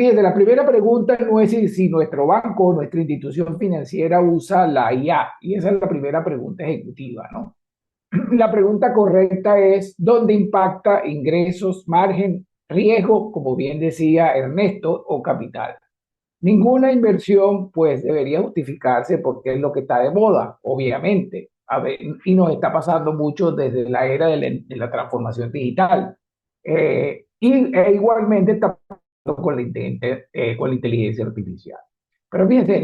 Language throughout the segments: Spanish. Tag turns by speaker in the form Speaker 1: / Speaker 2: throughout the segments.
Speaker 1: fíjate, la primera pregunta no es si nuestro banco o nuestra institución financiera usa la IA, y esa es la primera pregunta ejecutiva, ¿no? La pregunta correcta es, ¿dónde impacta ingresos, margen, riesgo, como bien decía Ernesto, o capital? Ninguna inversión, pues, debería justificarse porque es lo que está de moda, obviamente. A ver, y nos está pasando mucho desde la era de la transformación digital. Igualmente está pasando con la inteligencia artificial. Pero fíjense,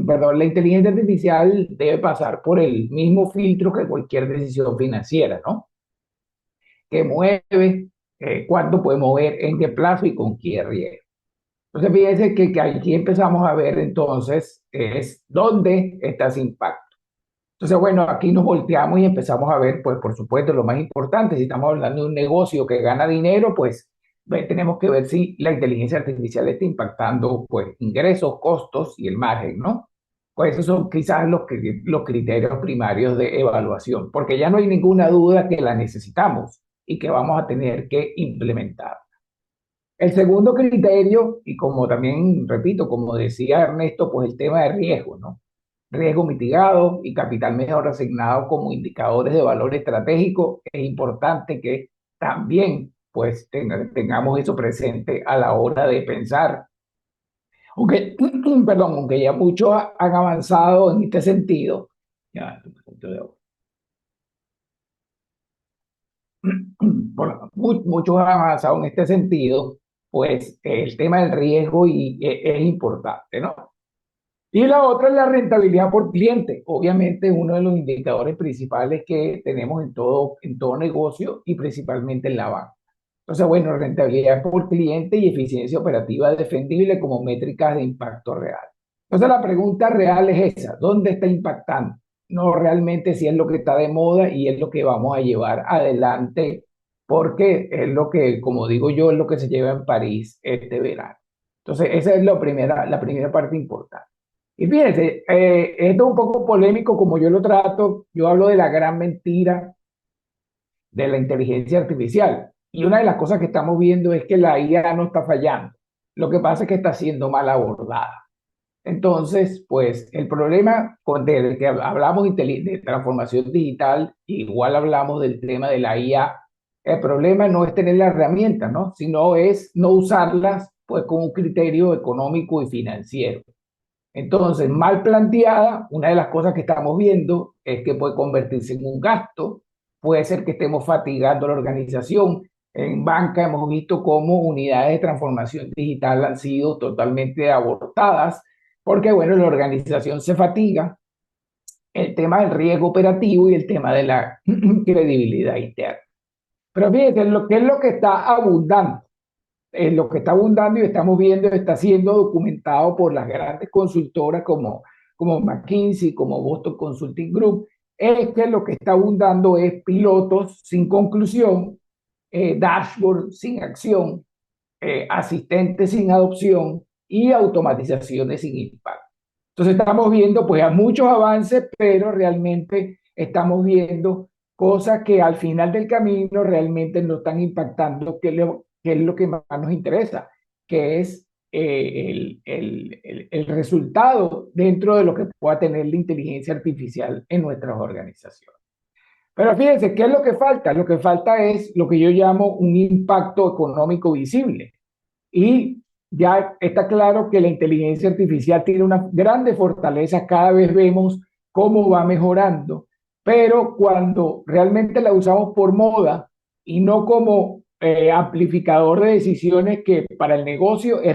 Speaker 1: perdón, la inteligencia artificial debe pasar por el mismo filtro que cualquier decisión financiera, ¿no? ¿Qué mueve? ¿Cuánto puede mover? ¿En qué plazo y con qué riesgo? Entonces, fíjense que aquí empezamos a ver entonces es dónde está ese impacto. Entonces, bueno, aquí nos volteamos y empezamos a ver, pues, por supuesto, lo más importante, si estamos hablando de un negocio que gana dinero, pues tenemos que ver si la inteligencia artificial está impactando, pues, ingresos, costos y el margen, ¿no? Pues esos son quizás los criterios primarios de evaluación, porque ya no hay ninguna duda que la necesitamos y que vamos a tener que implementar. El segundo criterio, y como también, repito, como decía Ernesto, pues el tema de riesgo, ¿no? Riesgo mitigado y capital mejor asignado como indicadores de valor estratégico. Es importante que también pues tengamos eso presente a la hora de pensar. Aunque, perdón, aunque ya muchos han avanzado en este sentido, ya, muchos han avanzado en este sentido, pues el tema del riesgo es importante, ¿no? Y la otra es la rentabilidad por cliente. Obviamente, uno de los indicadores principales que tenemos en todo negocio y principalmente en la banca. Entonces, bueno, rentabilidad por cliente y eficiencia operativa defendible como métricas de impacto real. Entonces, la pregunta real es esa: ¿dónde está impactando? No realmente si es lo que está de moda y es lo que vamos a llevar adelante, porque es lo que, como digo yo, es lo que se lleva en París este verano. Entonces, esa es la primera parte importante. Y fíjense, esto es un poco polémico como yo lo trato. Yo hablo de la gran mentira de la inteligencia artificial. Y una de las cosas que estamos viendo es que la IA no está fallando. Lo que pasa es que está siendo mal abordada. Entonces, pues el problema del que hablamos de transformación digital, igual hablamos del tema de la IA. El problema no es tener las herramientas, ¿no? Sino es no usarlas pues con un criterio económico y financiero. Entonces, mal planteada, una de las cosas que estamos viendo es que puede convertirse en un gasto, puede ser que estemos fatigando a la organización. En banca hemos visto cómo unidades de transformación digital han sido totalmente abortadas, porque, bueno, la organización se fatiga, el tema del riesgo operativo y el tema de la credibilidad interna. Pero fíjense, ¿qué es lo que está abundando? Lo que está abundando y estamos viendo está siendo documentado por las grandes consultoras como McKinsey, como Boston Consulting Group, es que lo que está abundando es pilotos sin conclusión, dashboard sin acción, asistentes sin adopción y automatizaciones sin impacto. Entonces estamos viendo pues a muchos avances, pero realmente estamos viendo cosas que al final del camino realmente no están impactando, que es lo que más nos interesa, que es el resultado dentro de lo que pueda tener la inteligencia artificial en nuestras organizaciones. Pero fíjense, ¿qué es lo que falta? Lo que falta es lo que yo llamo un impacto económico visible. Y ya está claro que la inteligencia artificial tiene una grande fortaleza, cada vez vemos cómo va mejorando, pero cuando realmente la usamos por moda y no como amplificador de decisiones que para el negocio es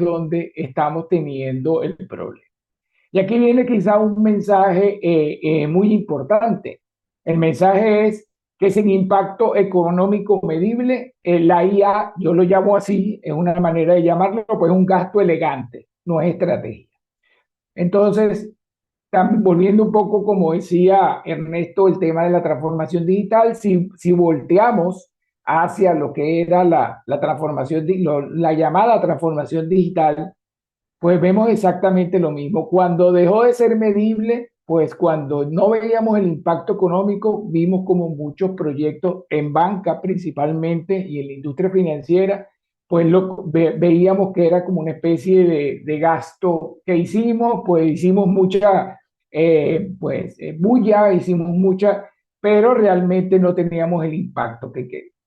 Speaker 1: donde estamos teniendo el problema. Y aquí viene quizá un mensaje muy importante. El mensaje es que sin impacto económico medible, la IA, yo lo llamo así, es una manera de llamarlo, pues es un gasto elegante, no es estrategia. Entonces, volviendo un poco, como decía Ernesto, el tema de la transformación digital, si volteamos hacia lo que era la transformación, la llamada transformación digital, pues vemos exactamente lo mismo. Cuando dejó de ser medible, pues cuando no veíamos el impacto económico, vimos como muchos proyectos en banca principalmente y en la industria financiera pues veíamos que era como una especie de gasto que hicimos, pues hicimos mucha, bulla, hicimos mucha, pero realmente no teníamos el impacto que queríamos.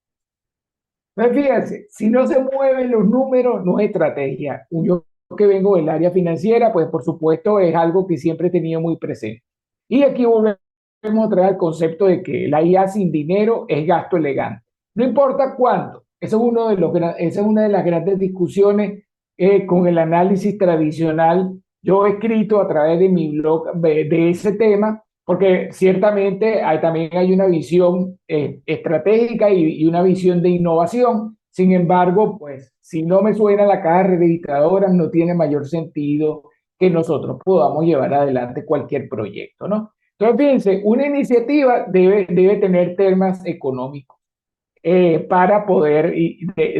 Speaker 1: Pues fíjense, si no se mueven los números, no es estrategia. Yo que vengo del área financiera, pues por supuesto es algo que siempre he tenido muy presente. Y aquí volvemos a traer el concepto de que la IA sin dinero es gasto elegante. No importa cuándo. Eso es esa es una de las grandes discusiones con el análisis tradicional. Yo he escrito a través de mi blog de ese tema porque ciertamente también hay una visión estratégica y una visión de innovación. Sin embargo, pues si no me suena la caja registradora, no tiene mayor sentido que nosotros podamos llevar adelante cualquier proyecto, ¿no? Entonces, fíjense, una iniciativa debe tener temas económicos para poder,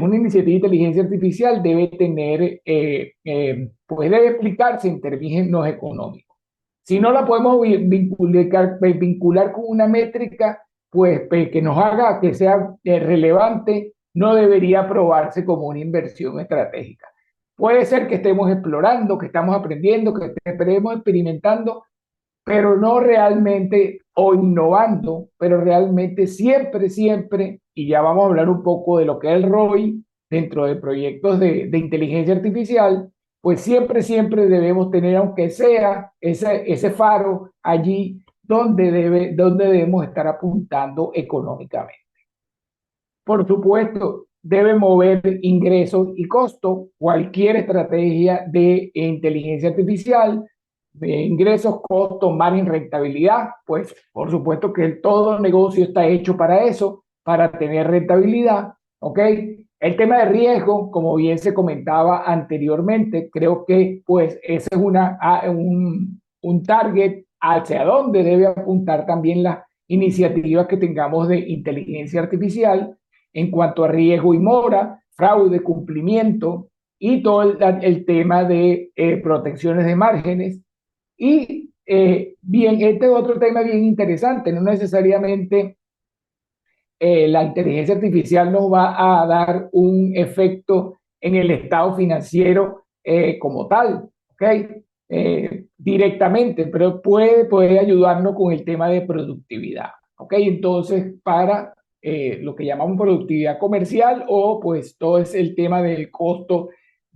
Speaker 1: una iniciativa de inteligencia artificial debe tener, pues debe explicarse en términos económicos. Si no la podemos vincular con una métrica, pues que nos haga que sea relevante, no debería aprobarse como una inversión estratégica. Puede ser que estemos explorando, que estamos aprendiendo, que estemos experimentando, pero no realmente, o innovando, pero realmente siempre, siempre, y ya vamos a hablar un poco de lo que es el ROI dentro de proyectos de inteligencia artificial, pues siempre, siempre debemos tener, aunque sea ese faro allí donde debemos estar apuntando económicamente. Por supuesto, debe mover ingresos y costos. Cualquier estrategia de inteligencia artificial, de ingresos, costos, margen, rentabilidad, pues por supuesto que todo negocio está hecho para eso, para tener rentabilidad, ¿ok? El tema de riesgo, como bien se comentaba anteriormente, creo que pues ese es un target hacia donde debe apuntar también las iniciativas que tengamos de inteligencia artificial en cuanto a riesgo y mora, fraude, cumplimiento y todo el tema de protecciones de márgenes. Y bien, este es otro tema bien interesante, no necesariamente la inteligencia artificial nos va a dar un efecto en el estado financiero como tal, ¿ok? Directamente, pero puede ayudarnos con el tema de productividad, ¿ok? Entonces, para lo que llamamos productividad comercial o pues todo es el tema del costo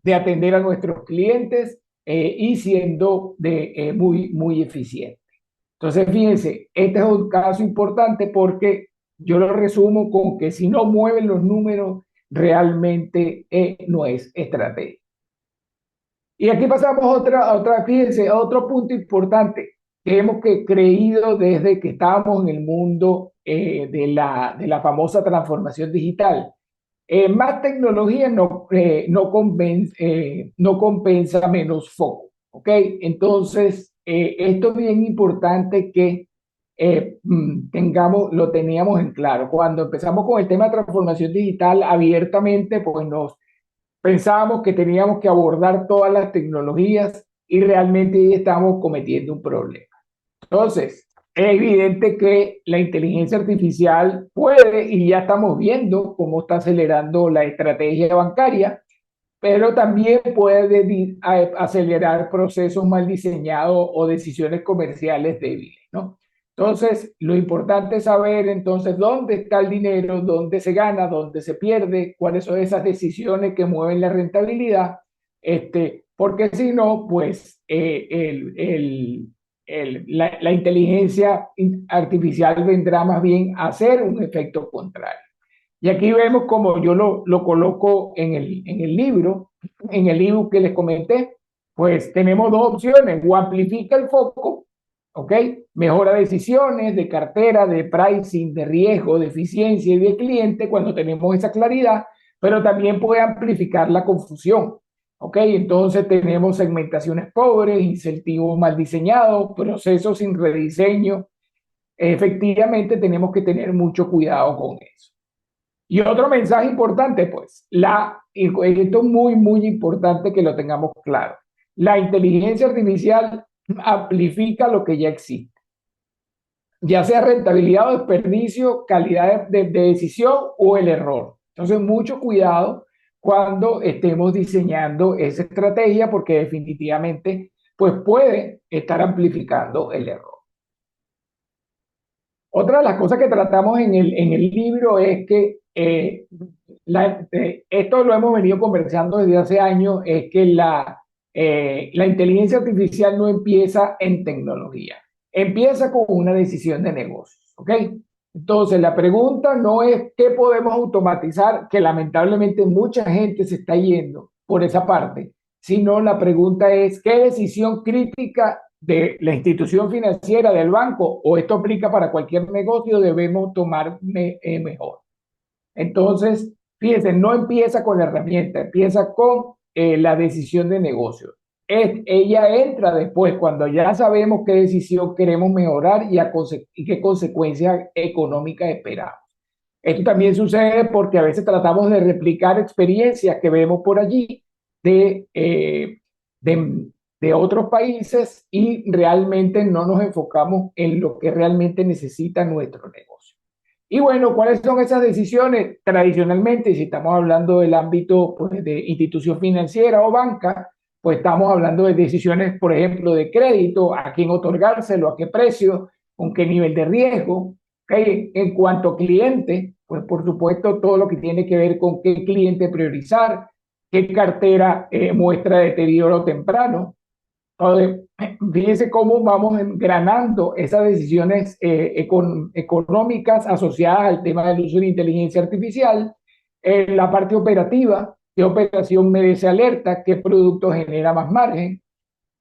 Speaker 1: de atender a nuestros clientes y siendo muy, muy eficiente. Entonces, fíjense, este es un caso importante porque yo lo resumo con que si no mueven los números, realmente no es estrategia. Y aquí pasamos fíjense, a otro punto importante que hemos creído desde que estábamos en el mundo de la famosa transformación digital. Más tecnología no compensa menos foco, ¿ok? Entonces, esto es bien importante que lo teníamos en claro. Cuando empezamos con el tema de transformación digital abiertamente, pues nos pensábamos que teníamos que abordar todas las tecnologías y realmente ahí estamos cometiendo un problema. Entonces, es evidente que la inteligencia artificial puede, y ya estamos viendo cómo está acelerando la estrategia bancaria, pero también puede acelerar procesos mal diseñados o decisiones comerciales débiles, ¿no? Entonces, lo importante es saber entonces dónde está el dinero, dónde se gana, dónde se pierde, cuáles son esas decisiones que mueven la rentabilidad, porque si no, pues la inteligencia artificial vendrá más bien a hacer un efecto contrario. Y aquí vemos como yo lo coloco en el libro que les comenté, pues tenemos dos opciones, o amplifica el foco, ¿ok? Mejora decisiones de cartera, de pricing, de riesgo, de eficiencia y de cliente cuando tenemos esa claridad, pero también puede amplificar la confusión, ¿ok? Entonces tenemos segmentaciones pobres, incentivos mal diseñados, procesos sin rediseño. Efectivamente tenemos que tener mucho cuidado con eso. Y otro mensaje importante, pues, esto es muy, muy importante que lo tengamos claro. La inteligencia artificial amplifica lo que ya existe, ya sea rentabilidad o desperdicio, calidad de decisión o el error. Entonces, mucho cuidado cuando estemos diseñando esa estrategia, porque definitivamente pues puede estar amplificando el error. Otra de las cosas que tratamos en el libro es que esto lo hemos venido conversando desde hace años, es que la inteligencia artificial no empieza en tecnología, empieza con una decisión de negocios, ¿ok? Entonces, la pregunta no es qué podemos automatizar, que lamentablemente mucha gente se está yendo por esa parte, sino la pregunta es qué decisión crítica de la institución financiera, del banco, o esto aplica para cualquier negocio, debemos tomar mejor. Entonces, fíjense, no empieza con la herramienta, empieza con la decisión de negocio. Ella entra después cuando ya sabemos qué decisión queremos mejorar y qué consecuencias económicas esperamos. Esto también sucede porque a veces tratamos de replicar experiencias que vemos por allí de, eh, de, de otros países y realmente no nos enfocamos en lo que realmente necesita nuestro negocio. Y bueno, ¿cuáles son esas decisiones? Tradicionalmente, si estamos hablando del ámbito pues, de institución financiera o banca, pues estamos hablando de decisiones, por ejemplo, de crédito, a quién otorgárselo, a qué precio, con qué nivel de riesgo. ¿Okay? En cuanto a cliente, pues por supuesto todo lo que tiene que ver con qué cliente priorizar, qué cartera muestra deterioro temprano. Entonces, fíjense cómo vamos engranando esas decisiones económicas asociadas al tema del uso de inteligencia artificial, la parte operativa, qué operación merece alerta, qué producto genera más margen,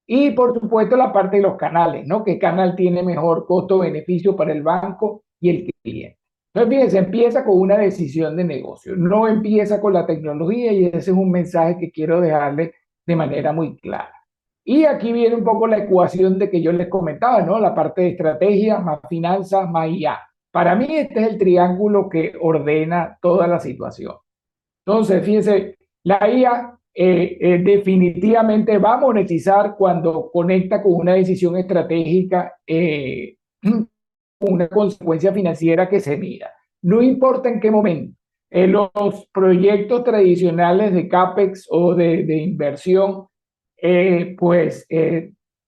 Speaker 1: y por supuesto la parte de los canales, ¿no? ¿Qué canal tiene mejor costo-beneficio para el banco y el cliente? Entonces, fíjense, empieza con una decisión de negocio, no empieza con la tecnología y ese es un mensaje que quiero dejarle de manera muy clara. Y aquí viene un poco la ecuación de que yo les comentaba, ¿no? La parte de estrategia, más finanzas, más IA. Para mí este es el triángulo que ordena toda la situación. Entonces, fíjense, la IA definitivamente va a monetizar cuando conecta con una decisión estratégica, una consecuencia financiera que se mira. No importa en qué momento. Los proyectos tradicionales de CAPEX o de inversión, pues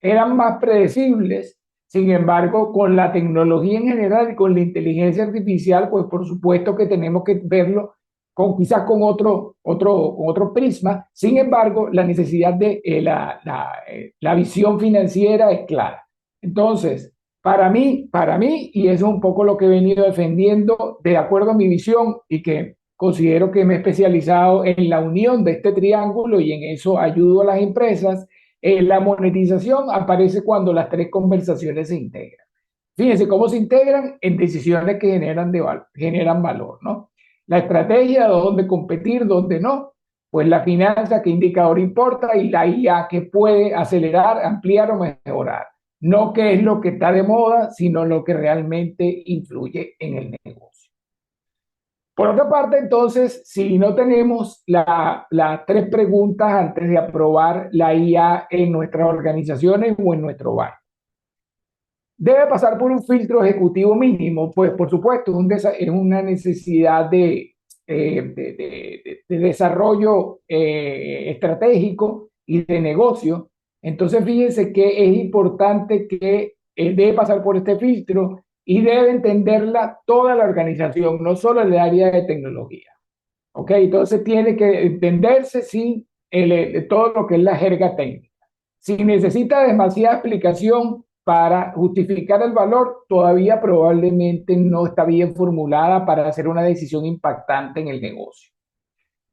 Speaker 1: eran más predecibles. Sin embargo, con la tecnología en general y con la inteligencia artificial, pues por supuesto que tenemos que verlo quizás con otro prisma. Sin embargo, la necesidad de la visión financiera es clara. Entonces, para mí, y eso es un poco lo que he venido defendiendo de acuerdo a mi visión y que considero que me he especializado en la unión de este triángulo y en eso ayudo a las empresas, la monetización aparece cuando las tres conversaciones se integran. Fíjense cómo se integran en decisiones que generan valor, ¿no? La estrategia, dónde competir, dónde no, pues la finanza, qué indicador importa y la IA que puede acelerar, ampliar o mejorar. No qué es lo que está de moda, sino lo que realmente influye en el negocio. Por otra parte, entonces, si no tenemos las tres preguntas antes de aprobar la IA en nuestras organizaciones o en nuestro banco, debe pasar por un filtro ejecutivo mínimo, pues por supuesto es una necesidad de desarrollo estratégico y de negocio. Entonces fíjense que es importante que debe pasar por este filtro y debe entenderla toda la organización, no solo el área de tecnología. ¿Ok? Entonces tiene que entenderse sin todo lo que es la jerga técnica. Si necesita demasiada explicación para justificar el valor, todavía probablemente no está bien formulada para hacer una decisión impactante en el negocio.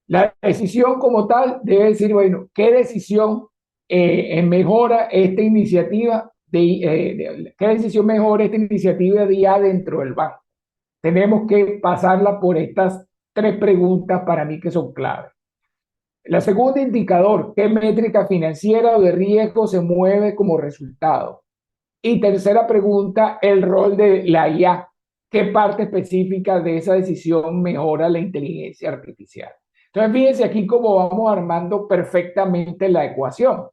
Speaker 1: La decisión como tal debe decir, bueno, ¿qué decisión mejora esta iniciativa qué decisión mejora esta iniciativa de IA dentro del banco? Tenemos que pasarla por estas tres preguntas para mí que son claves. La segunda indicador, ¿qué métrica financiera o de riesgo se mueve como resultado? Y tercera pregunta, el rol de la IA. ¿Qué parte específica de esa decisión mejora la inteligencia artificial? Entonces, fíjense aquí cómo vamos armando perfectamente la ecuación.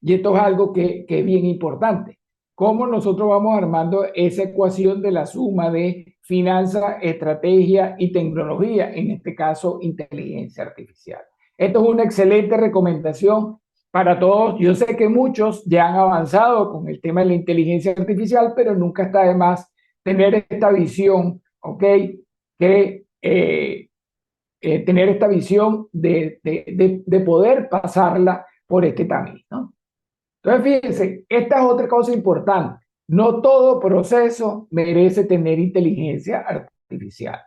Speaker 1: Y esto es algo que es bien importante. cómo nosotros vamos armando esa ecuación de la suma de finanza, estrategia y tecnología, en este caso, inteligencia artificial. Esto es una excelente recomendación para todos. Yo sé que muchos ya han avanzado con el tema de la inteligencia artificial, pero nunca está de más tener esta visión, ¿ok? Que tener esta visión de poder pasarla por este camino, ¿no? Entonces, fíjense, esta es otra cosa importante. No todo proceso merece tener inteligencia artificial.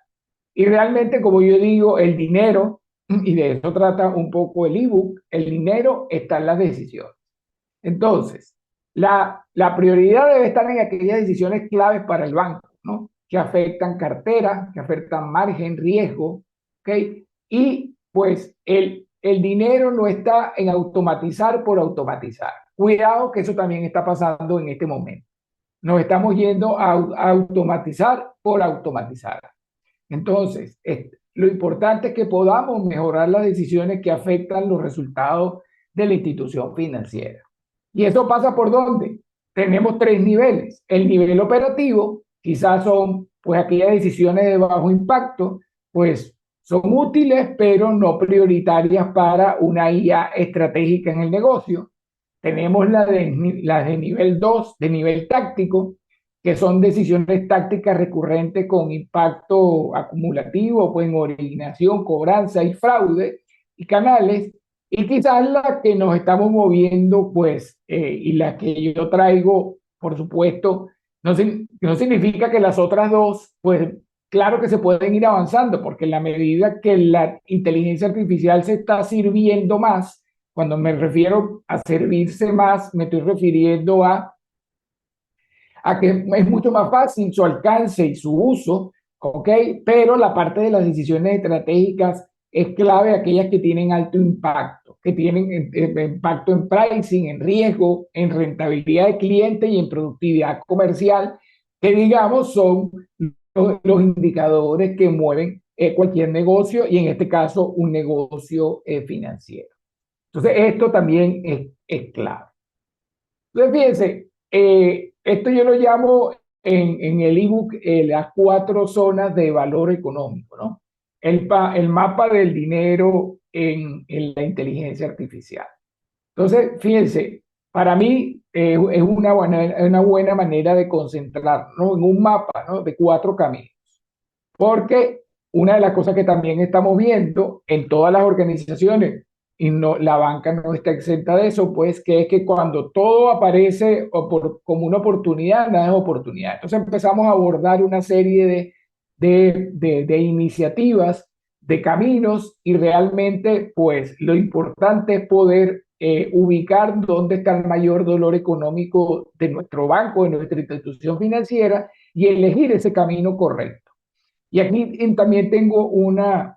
Speaker 1: Y realmente, como yo digo, el dinero, y de eso trata un poco el ebook, el dinero está en las decisiones. Entonces, la prioridad debe estar en aquellas decisiones claves para el banco, ¿no? Que afectan cartera, que afectan margen, riesgo, ¿ok? Y pues el dinero no está en automatizar por automatizar. Cuidado que eso también está pasando en este momento. Nos estamos yendo a automatizar por automatizar. Entonces, lo importante es que podamos mejorar las decisiones que afectan los resultados de la institución financiera. ¿Y eso pasa por dónde? Tenemos tres niveles. El nivel operativo, quizás son pues aquellas decisiones de bajo impacto, pues son útiles, pero no prioritarias para una IA estratégica en el negocio. Tenemos la de nivel 2, de nivel táctico, que son decisiones tácticas recurrentes con impacto acumulativo, pues en originación, cobranza y fraude y canales, y quizás la que nos estamos moviendo, pues, y la que yo traigo, por supuesto, no significa que las otras dos, pues, claro que se pueden ir avanzando, porque en la medida que la inteligencia artificial se está sirviendo más, cuando me refiero a servirse más, me estoy refiriendo a que es mucho más fácil su alcance y su uso, ¿ok? Pero la parte de las decisiones estratégicas es clave aquellas que tienen alto impacto, que tienen impacto en pricing, en riesgo, en rentabilidad de cliente y en productividad comercial, que digamos son los indicadores que mueven cualquier negocio y en este caso un negocio financiero. Entonces, esto también es clave. Entonces, fíjense, esto yo lo llamo en el ebook las cuatro zonas de valor económico, ¿no? El mapa del dinero en la inteligencia artificial. Entonces, fíjense, para mí es una buena manera de concentrarnos en un mapa, ¿no? De cuatro caminos. Porque una de las cosas que también estamos viendo en todas las organizaciones, y no, la banca no está exenta de eso, pues que es que cuando todo aparece como una oportunidad, nada es oportunidad. Entonces empezamos a abordar una serie de iniciativas, de caminos, y realmente pues lo importante es poder ubicar dónde está el mayor dolor económico de nuestro banco, de nuestra institución financiera, y elegir ese camino correcto. Y aquí también tengo una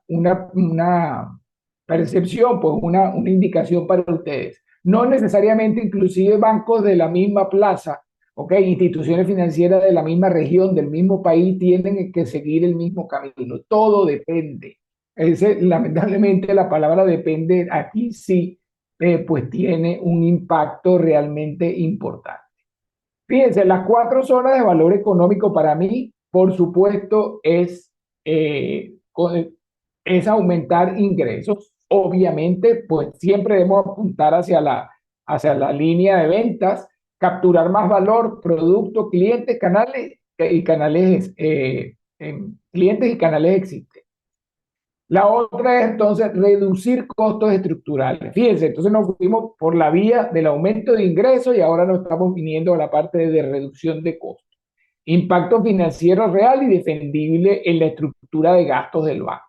Speaker 1: percepción, pues una indicación para ustedes. No necesariamente inclusive bancos de la misma plaza, ¿ok? Instituciones financieras de la misma región, del mismo país, tienen que seguir el mismo camino. Todo depende. Lamentablemente la palabra depende aquí sí, pues tiene un impacto realmente importante. Fíjense, las cuatro zonas de valor económico para mí, por supuesto, eh, es aumentar ingresos. Obviamente, pues siempre debemos apuntar hacia la línea de ventas, capturar más valor, producto, clientes, canales y canales, clientes y canales existentes. La otra es entonces reducir costos estructurales. Fíjense, entonces nos fuimos por la vía del aumento de ingresos y ahora nos estamos viniendo a la parte de reducción de costos. Impacto financiero real y defendible en la estructura de gastos del banco.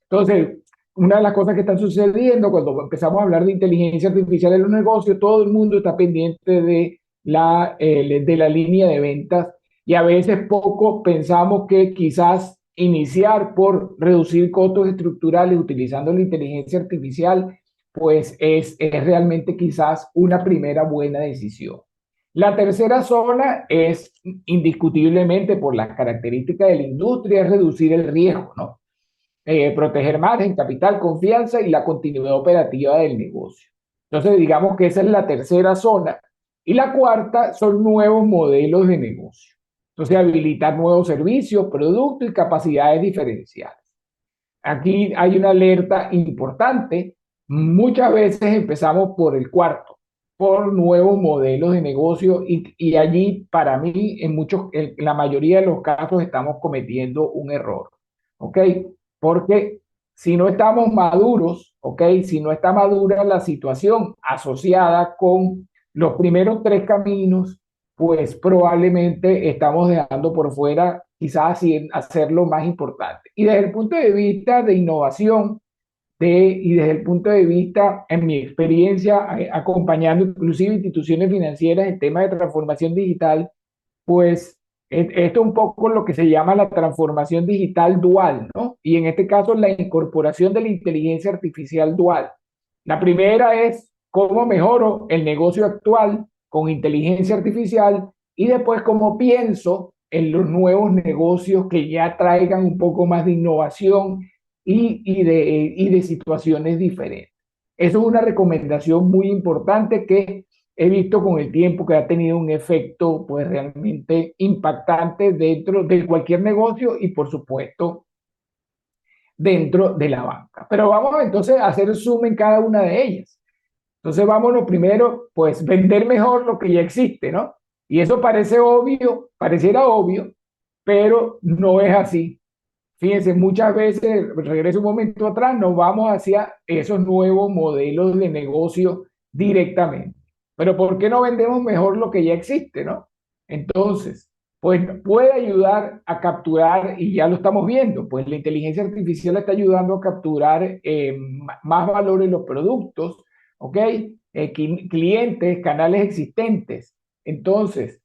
Speaker 1: Entonces, una de las cosas que están sucediendo cuando empezamos a hablar de inteligencia artificial en los negocios, todo el mundo está pendiente de la línea de ventas y a veces poco pensamos que quizás iniciar por reducir costos estructurales utilizando la inteligencia artificial, pues es realmente quizás una primera buena decisión. La tercera zona es indiscutiblemente por las características de la industria, es reducir el riesgo, ¿no? Proteger margen, capital, confianza y la continuidad operativa del negocio. Entonces, digamos que esa es la tercera zona Y la cuarta son nuevos modelos de negocio. Entonces, habilitar nuevos servicios, productos y capacidades diferenciales. Aquí hay una alerta importante. Muchas veces empezamos por el cuarto, por nuevos modelos de negocio y allí para mí en la mayoría de los casos estamos cometiendo un error, ¿ok? Porque si no estamos maduros, ¿ok? Si no está madura la situación asociada con los primeros tres caminos, pues probablemente estamos dejando por fuera quizás hacerlo más importante. Y desde el punto de vista de innovación, y desde el punto de vista, en mi experiencia, acompañando inclusive instituciones financieras en temas de transformación digital, pues esto es un poco lo que se llama la transformación digital dual, ¿no? Y en este caso, la incorporación de la inteligencia artificial dual. La primera es cómo mejoro el negocio actual con inteligencia artificial y después cómo pienso en los nuevos negocios que ya traigan un poco más de innovación y de situaciones diferentes. Eso es una recomendación muy importante que he visto con el tiempo que ha tenido un efecto pues realmente impactante dentro de cualquier negocio y por supuesto dentro de la banca. Pero vamos entonces a hacer zoom en cada una de ellas. Entonces vámonos primero, pues vender mejor lo que ya existe, ¿no? Y eso parece obvio, pareciera obvio, pero no es así. Fíjense, muchas veces, regreso un momento atrás, nos vamos hacia esos nuevos modelos de negocio directamente. Pero ¿por qué no vendemos mejor lo que ya existe, no? Entonces, pues puede ayudar a capturar, y ya lo estamos viendo, pues la inteligencia artificial está ayudando a capturar más valor en los productos, ¿ok? Clientes, canales existentes. Entonces,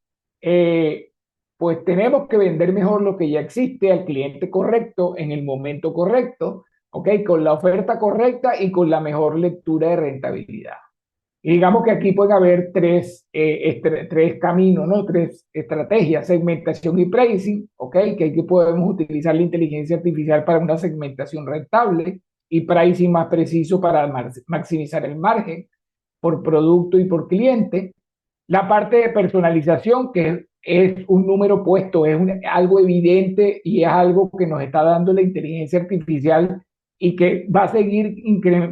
Speaker 1: pues tenemos que vender mejor lo que ya existe al cliente correcto en el momento correcto, ¿ok? Con la oferta correcta y con la mejor lectura de rentabilidad. Y digamos que aquí pueden haber tres caminos, ¿no? Tres estrategias: segmentación y pricing, ¿ok? Que aquí podemos utilizar la inteligencia artificial para una segmentación rentable y pricing más preciso para maximizar el margen por producto y por cliente. La parte de personalización, que es un número puesto, es algo evidente y es algo que nos está dando la inteligencia artificial y que va a seguir,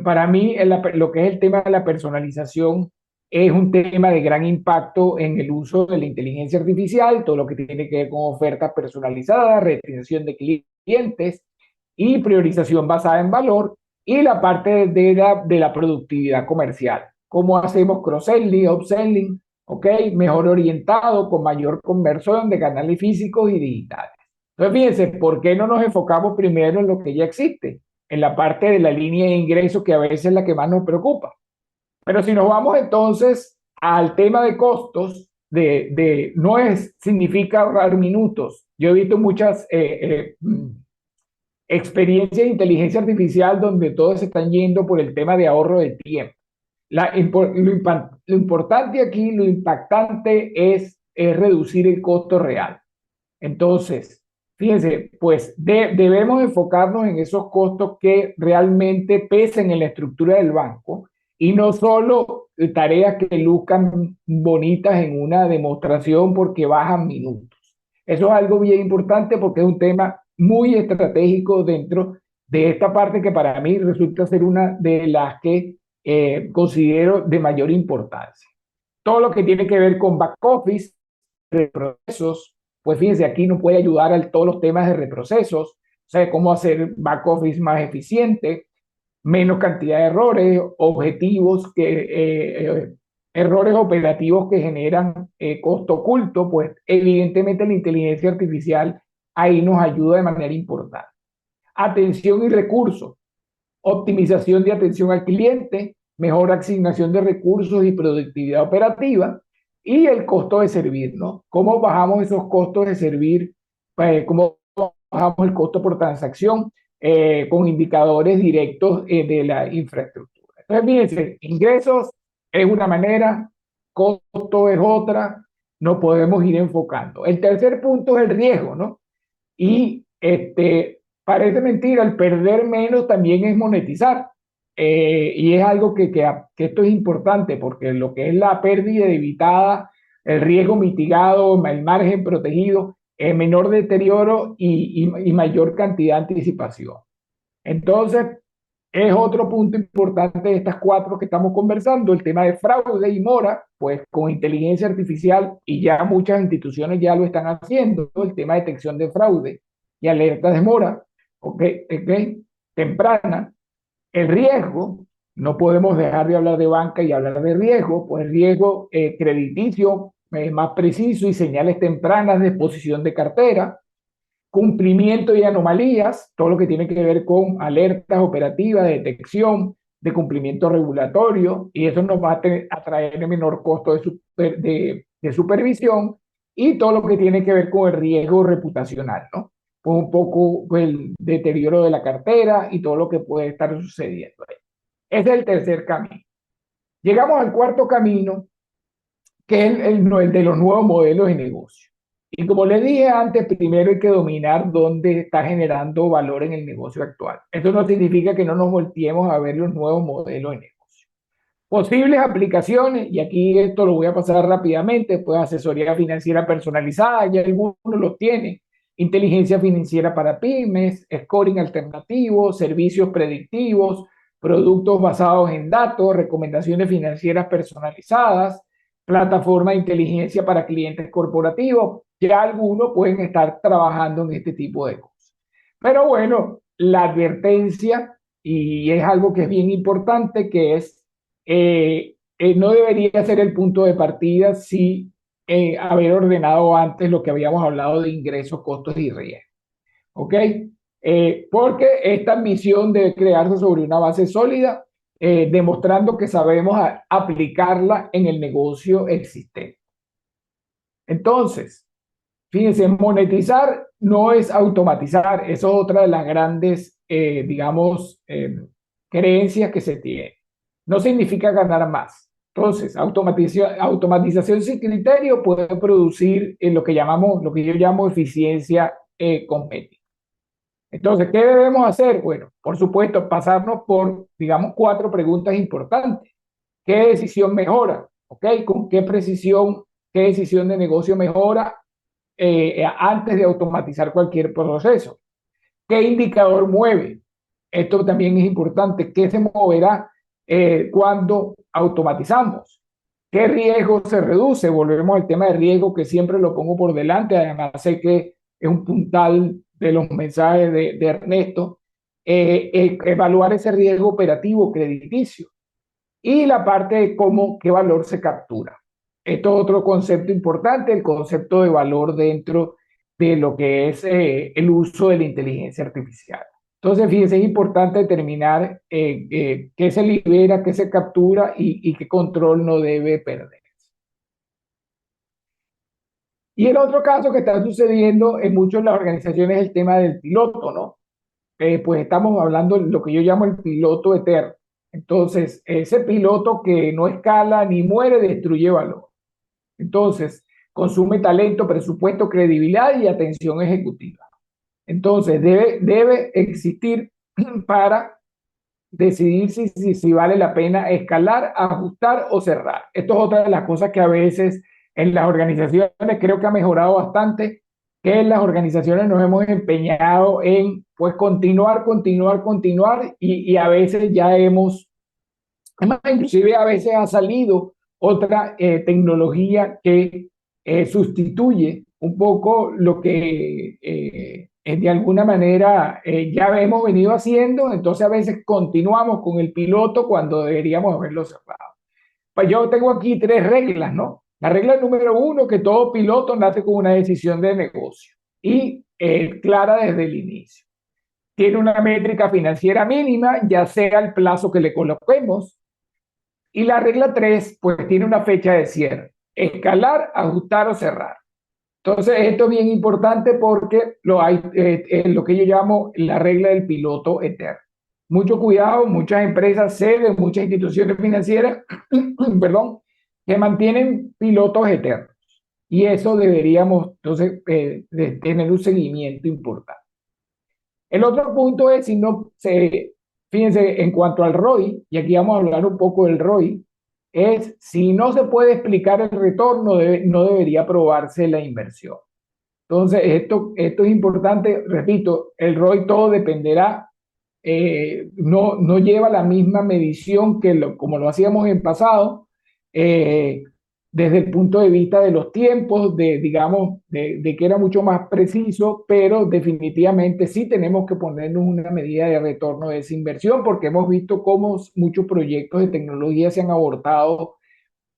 Speaker 1: para mí, lo que es el tema de la personalización es un tema de gran impacto en el uso de la inteligencia artificial, todo lo que tiene que ver con ofertas personalizadas, retención de clientes y priorización basada en valor, y la parte de la productividad comercial. ¿Cómo hacemos cross-selling, upselling? ¿Ok? Mejor orientado, con mayor conversión de canales físicos y digitales. Entonces, fíjense, ¿por qué no nos enfocamos primero en lo que ya existe? En la parte de la línea de ingresos, que a veces es la que más nos preocupa. Pero si nos vamos entonces al tema de costos, no significa ahorrar minutos. Yo he visto muchas experiencias de inteligencia artificial donde todos se están yendo por el tema de ahorro de tiempo. Lo importante aquí, lo impactante es reducir el costo real. Entonces, fíjense, pues debemos enfocarnos en esos costos que realmente pesen en la estructura del banco y no solo tareas que luzcan bonitas en una demostración porque bajan minutos. Eso es algo bien importante porque es un tema muy estratégico dentro de esta parte que para mí resulta ser una de las que considero de mayor importancia. Todo lo que tiene que ver con back office, procesos, pues fíjense, aquí nos puede ayudar a todos los temas de reprocesos, o sea, cómo hacer back office más eficiente, menos cantidad de errores, errores operativos que generan costo oculto, pues evidentemente la inteligencia artificial ahí nos ayuda de manera importante. Atención y recursos, optimización de atención al cliente, mejor asignación de recursos y productividad operativa, y el costo de servir, ¿no? ¿Cómo bajamos esos costos de servir? ¿Cómo bajamos el costo por transacción? Con indicadores directos de la infraestructura. Entonces, fíjense, ingresos es una manera, costo es otra, nos podemos ir enfocando. El tercer punto es el riesgo, ¿no? Y parece mentira, el perder menos también es monetizar. y es algo que esto es importante porque lo que es la pérdida evitada, el riesgo mitigado, el margen protegido, menor deterioro y mayor cantidad de anticipación. Entonces, es otro punto importante de estas cuatro que estamos conversando, el tema de fraude y mora, pues con inteligencia artificial y ya muchas instituciones ya lo están haciendo, el tema de detección de fraude y alerta de mora, ok, temprana, el riesgo, no podemos dejar de hablar de banca y hablar de riesgo, pues riesgo crediticio más preciso y señales tempranas de exposición de cartera, cumplimiento y anomalías, todo lo que tiene que ver con alertas operativas, de detección, de cumplimiento regulatorio, y eso nos va a traer el menor costo de supervisión, y todo lo que tiene que ver con el riesgo reputacional, ¿no? Pues un poco el deterioro de la cartera y todo lo que puede estar sucediendo ahí. Ese es el tercer camino. Llegamos al cuarto camino, que es el de los nuevos modelos de negocio. Y como les dije antes, primero hay que dominar dónde está generando valor en el negocio actual. Esto no significa que no nos volteemos a ver los nuevos modelos de negocio. Posibles aplicaciones, y aquí esto lo voy a pasar rápidamente, pues asesoría financiera personalizada, ya algunos los tienen, inteligencia financiera para pymes, scoring alternativo, servicios predictivos, productos basados en datos, recomendaciones financieras personalizadas, plataforma de inteligencia para clientes corporativos, ya algunos pueden estar trabajando en este tipo de cosas. Pero bueno, la advertencia, y es algo que es bien importante, que es no debería ser el punto de partida si haber ordenado antes lo que habíamos hablado de ingresos, costos y riesgos. ¿Ok? Porque esta ambición debe crearse sobre una base sólida, demostrando que sabemos aplicarla en el negocio existente. Entonces, fíjense, monetizar no es automatizar, eso es otra de las grandes, digamos, creencias que se tiene. No significa ganar más. Entonces, automatización sin criterio puede producir lo que llamamos, lo que yo llamo eficiencia cosmética. Entonces, ¿qué debemos hacer? Bueno, por supuesto, pasarnos por, digamos, cuatro preguntas importantes. ¿Qué decisión mejora? ¿Ok? ¿Con qué precisión, qué decisión de negocio mejora antes de automatizar cualquier proceso? ¿Qué indicador mueve? Esto también es importante. ¿Qué se moverá cuando automatizamos? ¿Qué riesgo se reduce? Volvemos al tema de riesgo que siempre lo pongo por delante. Además, sé que es un puntal de los mensajes de Ernesto. Evaluar ese riesgo operativo crediticio y la parte de cómo, qué valor se captura. Esto es otro concepto importante, el concepto de valor dentro de lo que es el uso de la inteligencia artificial. Entonces, fíjense, es importante determinar qué se libera, qué se captura y qué control no debe perder. Y el otro caso que está sucediendo en muchas de las organizaciones es el tema del piloto, ¿no? Pues estamos hablando de lo que yo llamo el piloto eterno. Entonces, ese piloto que no escala ni muere, destruye valor. Entonces, consume talento, presupuesto, credibilidad y atención ejecutiva. Entonces, debe existir para decidir si vale la pena escalar, ajustar o cerrar. Esto es otra de las cosas que a veces en las organizaciones creo que ha mejorado bastante, que en las organizaciones nos hemos empeñado en pues continuar y a veces ya además inclusive a veces ha salido otra tecnología que sustituye un poco lo que de alguna manera ya hemos venido haciendo, entonces a veces continuamos con el piloto cuando deberíamos haberlo cerrado. Pues yo tengo aquí tres reglas, ¿no? La regla número uno, que todo piloto nace con una decisión de negocio y clara desde el inicio. Tiene una métrica financiera mínima, ya sea el plazo que le coloquemos. Y la regla 3 pues tiene una fecha de cierre. Escalar, ajustar o cerrar. Entonces, esto es bien importante porque hay lo que yo llamo la regla del piloto eterno. Mucho cuidado, muchas empresas, sedes, muchas instituciones financieras, perdón, que mantienen pilotos eternos. Y eso deberíamos, entonces, tener un seguimiento importante. El otro punto es, fíjense, en cuanto al ROI, y aquí vamos a hablar un poco del ROI, es si no se puede explicar el retorno, no debería aprobarse la inversión. Entonces, esto es importante, repito, el ROI todo dependerá, no lleva la misma medición como lo hacíamos en pasado, eh, desde el punto de vista de los tiempos, digamos, de que era mucho más preciso, pero definitivamente sí tenemos que ponernos una medida de retorno de esa inversión, porque hemos visto cómo muchos proyectos de tecnología se han abortado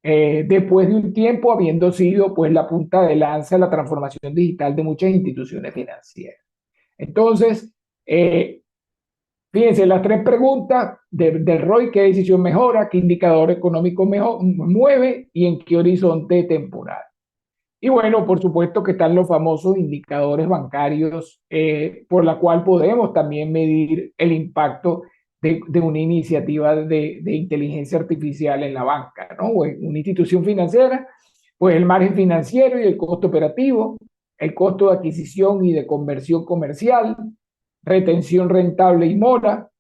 Speaker 1: después de un tiempo habiendo sido pues la punta de lanza de la transformación digital de muchas instituciones financieras. Entonces, eh, fíjense, las tres preguntas del ROI: ¿qué decisión mejora? ¿Qué indicador económico mueve? ¿Y en qué horizonte temporal? Y bueno, por supuesto que están los famosos indicadores bancarios, por la cual podemos también medir el impacto de una iniciativa de inteligencia artificial en la banca, ¿no? O en una institución financiera, pues el margen financiero y el costo operativo, el costo de adquisición y de conversión comercial, retención rentable y mora,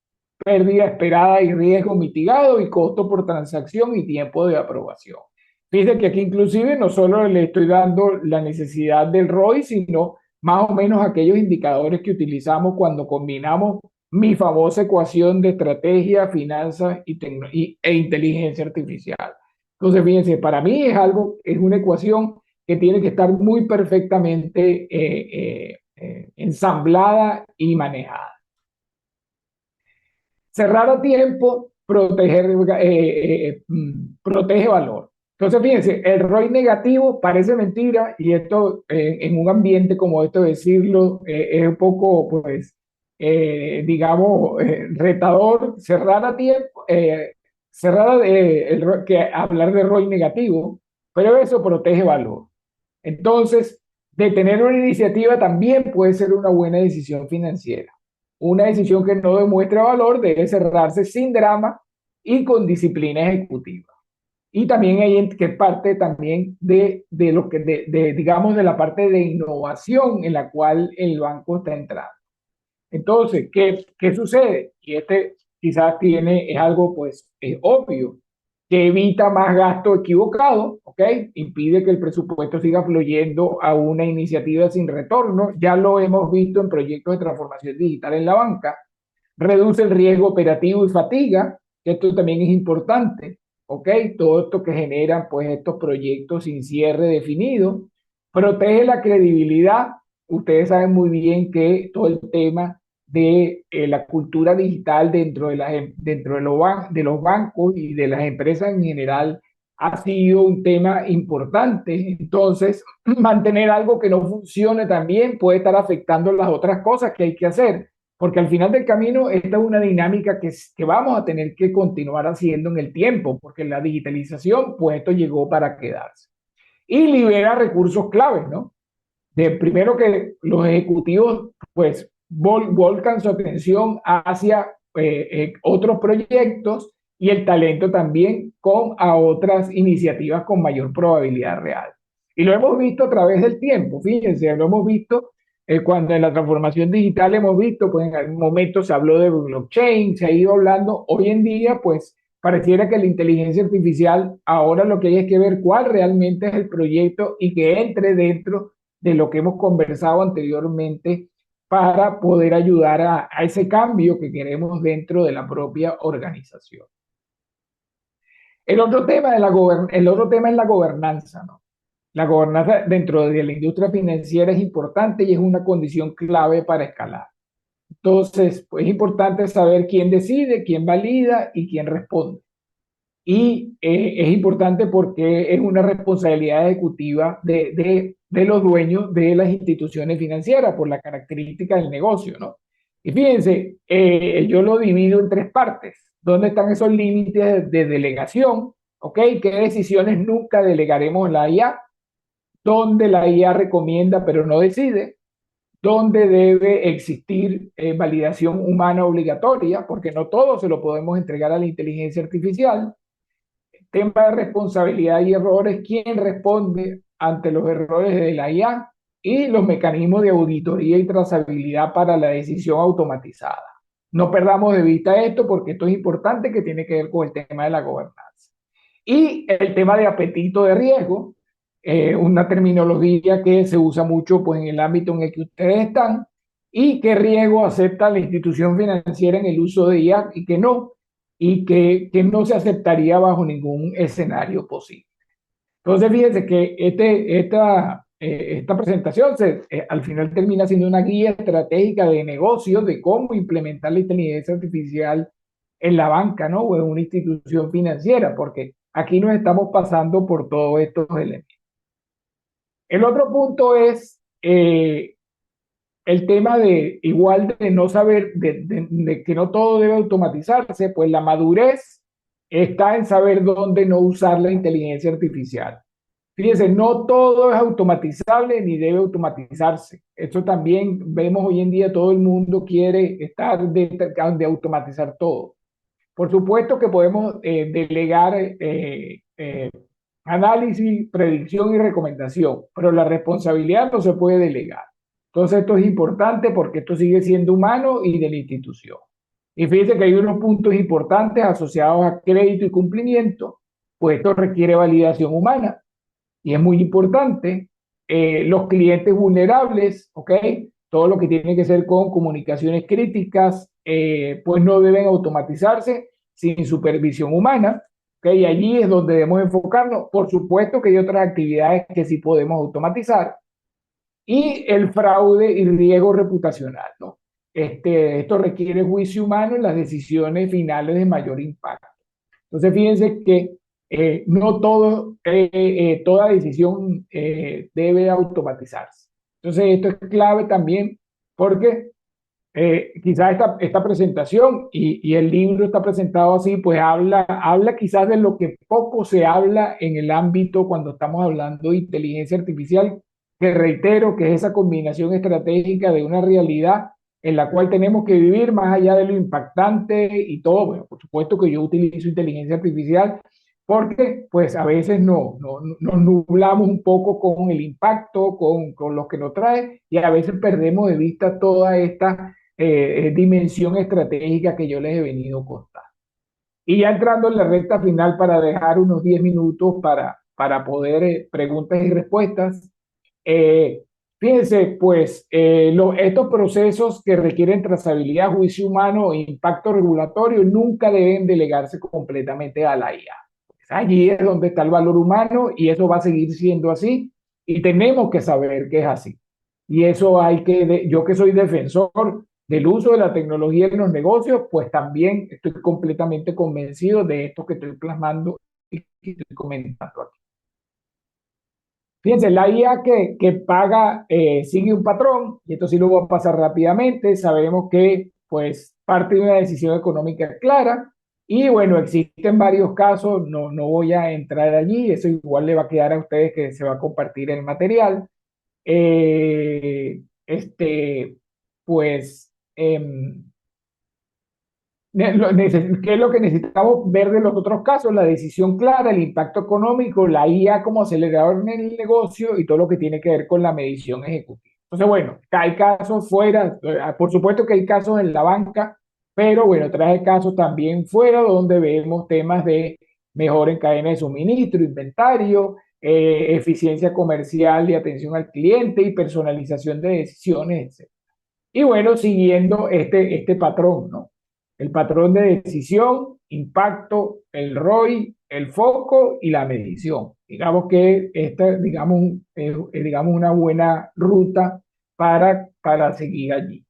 Speaker 1: pérdida esperada y riesgo mitigado, y costo por transacción y tiempo de aprobación. Fíjense que aquí inclusive no solo le estoy dando la necesidad del ROI, sino más o menos aquellos indicadores que utilizamos cuando combinamos mi famosa ecuación de estrategia, finanzas e inteligencia artificial. Entonces, fíjense, para mí es una ecuación que tiene que estar muy perfectamente ensamblada y manejada. Cerrar a tiempo, protege valor. Entonces, fíjense, el ROI negativo parece mentira, y esto en un ambiente como esto decirlo es un poco, pues, digamos, retador. Cerrar a tiempo, que hablar de ROI negativo, pero eso protege valor. Entonces, detener una iniciativa también puede ser una buena decisión financiera. Una decisión que no demuestra valor debe cerrarse sin drama y con disciplina ejecutiva. Y también hay que parte también de lo que, digamos, de la parte de innovación en la cual el banco está entrando. Entonces, ¿qué sucede? Y quizás es algo pues obvio, que evita más gasto equivocado, ¿ok? Impide que el presupuesto siga fluyendo a una iniciativa sin retorno. Ya lo hemos visto en proyectos de transformación digital en la banca. Reduce el riesgo operativo y fatiga, que esto también es importante, ¿ok? Todo esto que generan pues estos proyectos sin cierre definido. Protege la credibilidad. Ustedes saben muy bien que todo el tema de la cultura digital de los bancos y de las empresas en general ha sido un tema importante. Entonces, mantener algo que no funcione también puede estar afectando las otras cosas que hay que hacer, porque al final del camino esta es una dinámica que vamos a tener que continuar haciendo en el tiempo, porque la digitalización, pues esto llegó para quedarse. Y libera recursos claves, ¿no? Primero que los ejecutivos pues volcan su atención hacia otros proyectos, y el talento también a otras iniciativas con mayor probabilidad real. Y lo hemos visto a través del tiempo, fíjense, lo hemos visto cuando en la transformación digital hemos visto, pues en algún momento se habló de blockchain, se ha ido hablando. Hoy en día pues pareciera que la inteligencia artificial, ahora lo que hay es que ver cuál realmente es el proyecto y que entre dentro de lo que hemos conversado anteriormente, para poder ayudar a ese cambio que queremos dentro de la propia organización. El otro tema es la gobernanza, ¿no? La gobernanza dentro de la industria financiera es importante y es una condición clave para escalar. Entonces, pues es importante saber quién decide, quién valida y quién responde. Y es importante porque es una responsabilidad ejecutiva de los dueños de las instituciones financieras por la característica del negocio, ¿no? Y fíjense, yo lo divido en tres partes. ¿Dónde están esos límites de delegación? ¿Ok? ¿Qué decisiones nunca delegaremos en la IA? ¿Dónde la IA recomienda pero no decide? ¿Dónde debe existir validación humana obligatoria? Porque no todo se lo podemos entregar a la inteligencia artificial. Tema de responsabilidad y errores: quién responde ante los errores de la IA, y los mecanismos de auditoría y trazabilidad para la decisión automatizada. No perdamos de vista esto porque esto es importante que tiene que ver con el tema de la gobernanza. Y el tema de apetito de riesgo, una terminología que se usa mucho pues, en el ámbito en el que ustedes están, y qué riesgo acepta la institución financiera en el uso de IA y que no, y que no se aceptaría bajo ningún escenario posible. Entonces, fíjense que esta presentación al final termina siendo una guía estratégica de negocios de cómo implementar la inteligencia artificial en la banca, ¿no? O en una institución financiera, porque aquí nos estamos pasando por todos estos elementos. El otro punto es el tema de igual de no saber, de que no todo debe automatizarse, pues la madurez está en saber dónde no usar la inteligencia artificial. Fíjense, no todo es automatizable ni debe automatizarse. Esto también vemos hoy en día, todo el mundo quiere estar de automatizar todo. Por supuesto que podemos delegar análisis, predicción y recomendación, pero la responsabilidad no se puede delegar. Entonces esto es importante porque esto sigue siendo humano y de la institución. Y fíjense que hay unos puntos importantes asociados a crédito y cumplimiento, pues esto requiere validación humana y es muy importante. Los clientes vulnerables, ¿ok? Todo lo que tiene que ser con comunicaciones críticas, pues no deben automatizarse sin supervisión humana, ¿ok? Y allí es donde debemos enfocarnos. Por supuesto que hay otras actividades que sí podemos automatizar. Y el fraude y riesgo reputacional, ¿no? Esto requiere juicio humano en las decisiones finales de mayor impacto. Entonces, fíjense que no toda decisión debe automatizarse. Entonces, esto es clave también porque quizás esta presentación y el libro está presentado así, pues habla quizás de lo que poco se habla en el ámbito cuando estamos hablando de inteligencia artificial, que reitero que es esa combinación estratégica de una realidad en la cual tenemos que vivir más allá de lo impactante y todo. Bueno, por supuesto que yo utilizo inteligencia artificial porque pues a veces nos nublamos un poco con el impacto, con lo que nos trae y a veces perdemos de vista toda esta dimensión estratégica que yo les he venido contando. Y ya entrando en la recta final para dejar unos 10 minutos para poder preguntas y respuestas. Eh, Fíjense, pues estos procesos que requieren trazabilidad, juicio humano e impacto regulatorio nunca deben delegarse completamente a la IA. Allí es donde está el valor humano y eso va a seguir siendo así y tenemos que saber que es así. Y eso yo que soy defensor del uso de la tecnología en los negocios, pues también estoy completamente convencido de esto que estoy plasmando y que estoy comentando aquí. Fíjense, la IA que paga sigue un patrón, y esto sí lo voy a pasar rápidamente. Sabemos que pues parte de una decisión económica clara, y bueno, existen varios casos, no voy a entrar allí, eso igual le va a quedar a ustedes que se va a compartir el material. Eh, este, pues, ¿qué es lo que necesitamos ver de los otros casos? La decisión clara, el impacto económico, la IA como acelerador en el negocio y todo lo que tiene que ver con la medición ejecutiva. Entonces, bueno, hay casos fuera, por supuesto que hay casos en la banca, pero bueno, trae casos también fuera donde vemos temas de mejora en cadena de suministro, inventario, eficiencia comercial y atención al cliente y personalización de decisiones, etc. Y bueno, siguiendo este patrón, ¿no? El patrón de decisión, impacto, el ROI, el foco y la medición. Digamos que esta, digamos una buena ruta para seguir allí.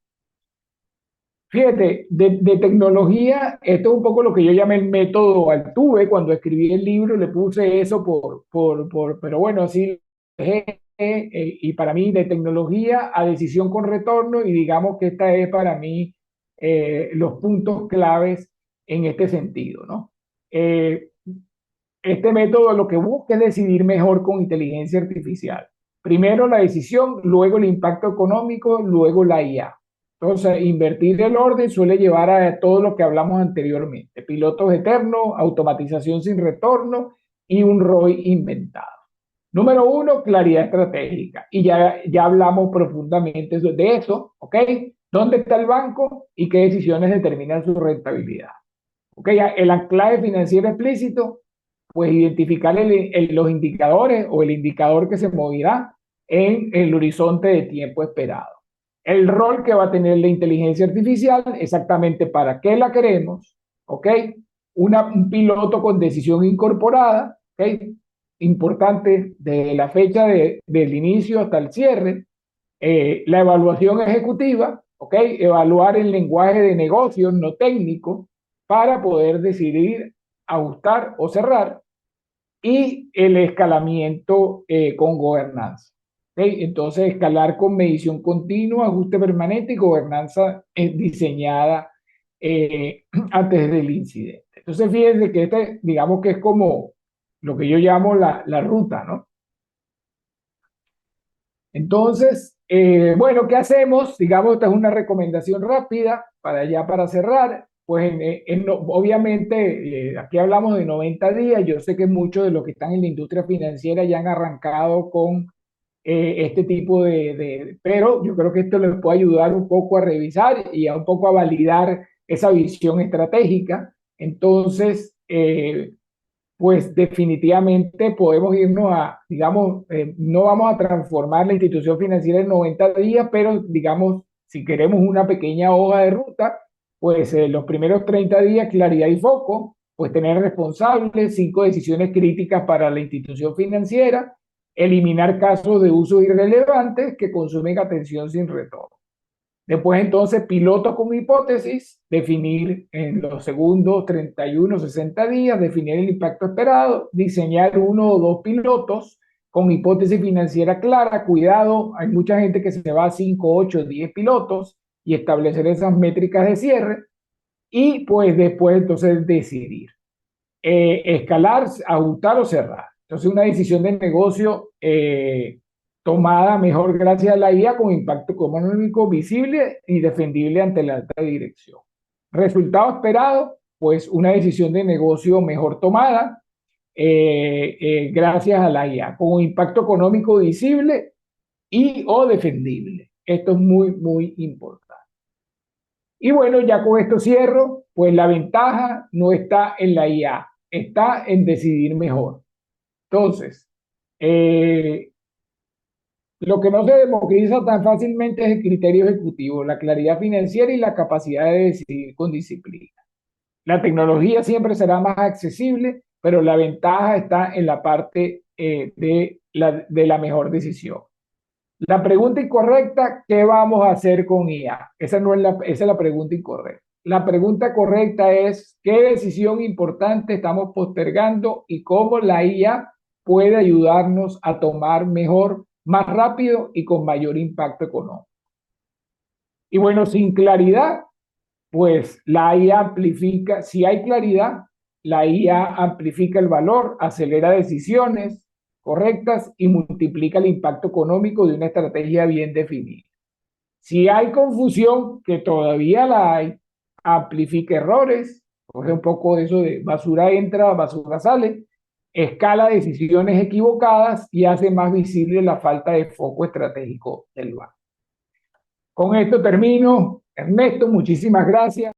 Speaker 1: Fíjate, de tecnología, esto es un poco lo que yo llamé el método Altuve. Cuando escribí el libro le puse eso pero bueno, así y para mí de tecnología a decisión con retorno y digamos que esta es para mí los puntos claves en este sentido, ¿no? Eh, este método lo que busca es decidir mejor con inteligencia artificial. Primero la decisión, luego el impacto económico, luego la IA. Entonces, invertir el orden suele llevar a todo lo que hablamos anteriormente. Pilotos eternos, automatización sin retorno y un ROI inventado. Número uno, claridad estratégica. Y ya hablamos profundamente de eso, ¿ok? ¿Dónde está el banco y qué decisiones determinan su rentabilidad? ¿Ok? El anclaje financiero explícito, pues identificar los indicadores o el indicador que se moverá en el horizonte de tiempo esperado. El rol que va a tener la inteligencia artificial, exactamente para qué la queremos, ¿ok? Un piloto con decisión incorporada, ¿ok? Importante desde la fecha del inicio hasta el cierre. La evaluación ejecutiva, ¿ok? Evaluar el lenguaje de negocios no técnico para poder decidir ajustar o cerrar, y el escalamiento con gobernanza. ¿Okay? Entonces, escalar con medición continua, ajuste permanente y gobernanza diseñada antes del incidente. Entonces, fíjense que este, digamos que es como lo que yo llamo la ruta, ¿no? Entonces, bueno, ¿qué hacemos? Digamos, esta es una recomendación rápida para cerrar. Pues obviamente, aquí hablamos de 90 días. Yo sé que muchos de los que están en la industria financiera ya han arrancado con este tipo pero yo creo que esto les puede ayudar un poco a revisar y a un poco a validar esa visión estratégica. Entonces, pues definitivamente podemos irnos a, digamos, no vamos a transformar la institución financiera en 90 días, pero digamos, si queremos una pequeña hoja de ruta, pues los primeros 30 días, claridad y foco, pues tener responsables, 5 decisiones críticas para la institución financiera, eliminar casos de uso irrelevantes que consumen atención sin retorno. Después entonces piloto con hipótesis, definir en los segundos 31, 60 días, definir el impacto esperado, diseñar 1 o 2 pilotos con hipótesis financiera clara. Cuidado, hay mucha gente que se va a 5, 8, 10 pilotos y establecer esas métricas de cierre y pues después entonces decidir. Escalar, ajustar o cerrar. Entonces una decisión de negocio tomada mejor gracias a la IA con impacto económico visible y defendible ante la alta dirección. Resultado esperado, pues una decisión de negocio mejor tomada gracias a la IA con impacto económico visible y o defendible. Esto es muy, muy importante. Y bueno, ya con esto cierro, pues la ventaja no está en la IA, está en decidir mejor. Entonces, eh, lo que no se democratiza tan fácilmente es el criterio ejecutivo, la claridad financiera y la capacidad de decidir con disciplina. La tecnología siempre será más accesible, pero la ventaja está en la parte de la mejor decisión. La pregunta incorrecta, ¿qué vamos a hacer con IA? Esa no es esa es la pregunta incorrecta. La pregunta correcta es, ¿qué decisión importante estamos postergando y cómo la IA puede ayudarnos a tomar mejor, más rápido y con mayor impacto económico? Y bueno, sin claridad, pues la IA amplifica, si hay claridad, la IA amplifica el valor, acelera decisiones correctas y multiplica el impacto económico de una estrategia bien definida. Si hay confusión, que todavía la hay, amplifica errores, coge un poco de eso de basura entra, basura sale, escala decisiones equivocadas y hace más visible la falta de foco estratégico del banco. Con esto termino. Ernesto, muchísimas gracias.